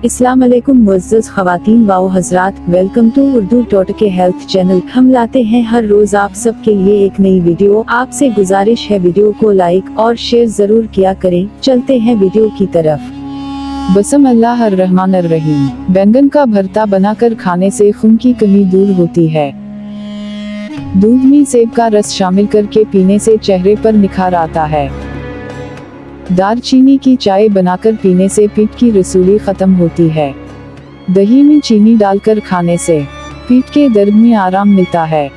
अस्सलाम वालेकुम मुअज़्ज़ज़ ख़वातीन व हज़रात, welcome to urdu.ke health channel. हम लाते हैं हर रोज आप सब के लिए एक नई वीडियो। आपसे गुजारिश है वीडियो को लाइक और शेयर जरूर किया करें। चलते हैं वीडियो की तरफ। बसम अल्लाह अर्रहमान अर्रहीम। बैंगन का भरता बनाकर खाने से खून की कमी दूर होती है। दूध में सेब का रस शामिल करके पीने से चेहरे पर निखार आता है। दालचीनी की चाय बनाकर पीने से पीठ की रसूली खत्म होती है। दही में चीनी डालकर खाने से पीठ के दर्द में आराम मिलता है।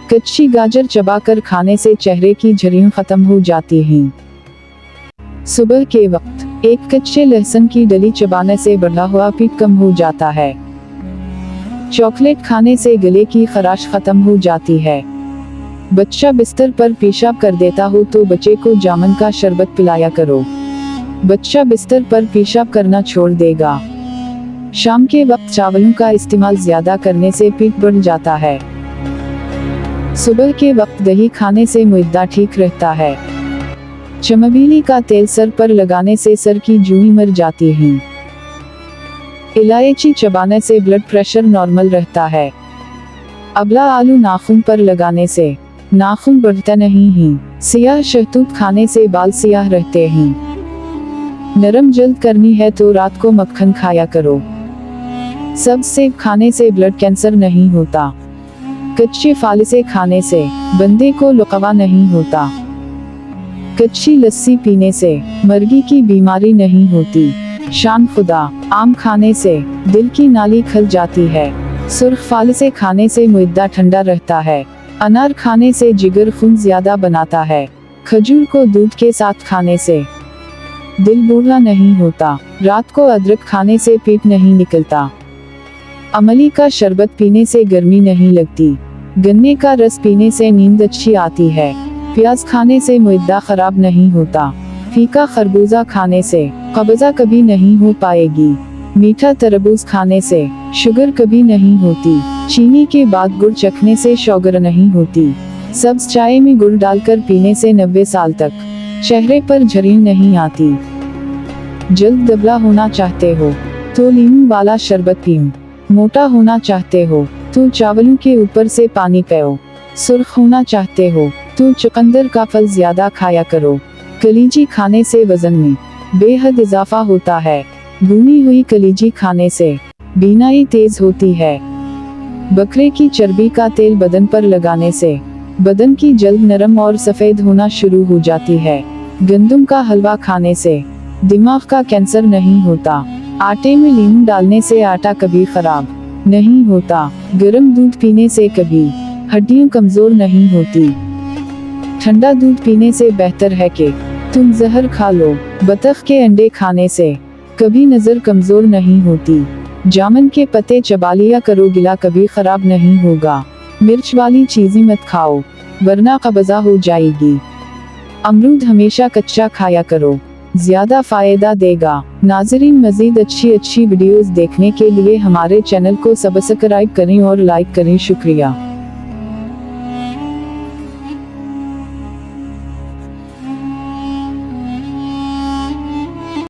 कच्ची गाजर चबाकर खाने से चेहरे की झुर्रियां खत्म हो जाती हैं। सुबह के वक्त एक कच्चे लहसुन की डली चबाने से बढ़ा हुआ पीठ कम हो जाता है। चॉकलेट खाने से गले की खराश खत्म हो जाती है। बच्चा बिस्तर पर पेशाब कर देता हो तो बच्चे को जामुन का शरबत पिलाया करो। बच्चा बिस्तर पर पेशाब करना छोड़ देगा। शाम के वक्त चावलों का इस्तेमाल ज्यादा करने से पेट बढ़ जाता है। सुबह के वक्त दही खाने से मुद्दा ठीक रहता है। चमेली का तेल सर पर लगाने से सर की जुएं मर जाती हैं। इलायची चबाने से ब्लड प्रेशर नॉर्मल रहता है। अबला आलू नाखून पर लगाने से नाखून बढ़ता नहीं है। सियाह शहतूत खाने से बाल सियाह रहते हैं। नरम जल्द करनी है तो रात को मक्खन खाया करो। सब सेब खाने से ब्लड कैंसर नहीं होता। कच्चे फालिसे खाने से बंदे को लकवा नहीं होता। कच्ची लस्सी पीने से मर्गी की बीमारी नहीं होती। शान खुदा। आम खाने से दिल की नाली खल जाती है। सुर्ख फालिसे खाने से मुद्दा ठंडा रहता है। अनार खाने से जिगर खून ज्यादा बनाता है। खजूर को दूध के साथ खाने से दिल बूढ़ा नहीं होता। रात को अदरक खाने से पेट नहीं निकलता। अमली का शरबत पीने से गर्मी नहीं लगती। गन्ने का रस पीने से नींद अच्छी आती है। प्याज खाने से मुद्दा खराब नहीं होता। फीका खरबूजा खाने से कब्जा कभी नहीं हो पाएगी। मीठा तरबूज खाने से शुगर कभी नहीं होती। चीनी के बाद गुड़ चखने से शुगर नहीं होती। सब्ज चाय में गुड़ डालकर पीने से 90 साल तक चेहरे पर झुर्रियां नहीं आती। जल्द दुबला होना चाहते हो तो लीमू वाला शरबत पियो। मोटा होना चाहते हो तो चावलों के ऊपर से पानी पियो। सुर्ख होना चाहते हो तो चुकंदर का फल ज्यादा खाया करो। कलीजी खाने से वजन में बेहद इजाफा होता है। भुनी हुई कलीजी खाने से बीनाई तेज होती है। बकरे की चर्बी का तेल बदन पर लगाने से बदन की जल्द नरम और सफेद होना शुरू हो जाती है। गंदम का हलवा खाने से दिमाग का कैंसर नहीं होता। आटे में लीमू डालने से आटा कभी खराब नहीं होता। गर्म दूध पीने से कभी हड्डियां कमजोर नहीं होती। ठंडा दूध पीने से बेहतर है कि तुम जहर खा लो। बतख के अंडे खाने से कभी नजर कमजोर नहीं होती। जामुन के पत्ते चबा लिया करो, गिला कभी खराब नहीं होगा। मिर्च वाली चीजें मत खाओ वरना कब्जा हो जाएगी। अमरूद हमेशा कच्चा खाया करो, ज्यादा फायदा देगा। नाज़रीन, मजीद अच्छी वीडियोस देखने के लिए हमारे चैनल को सब्सक्राइब करें और लाइक करें। शुक्रिया।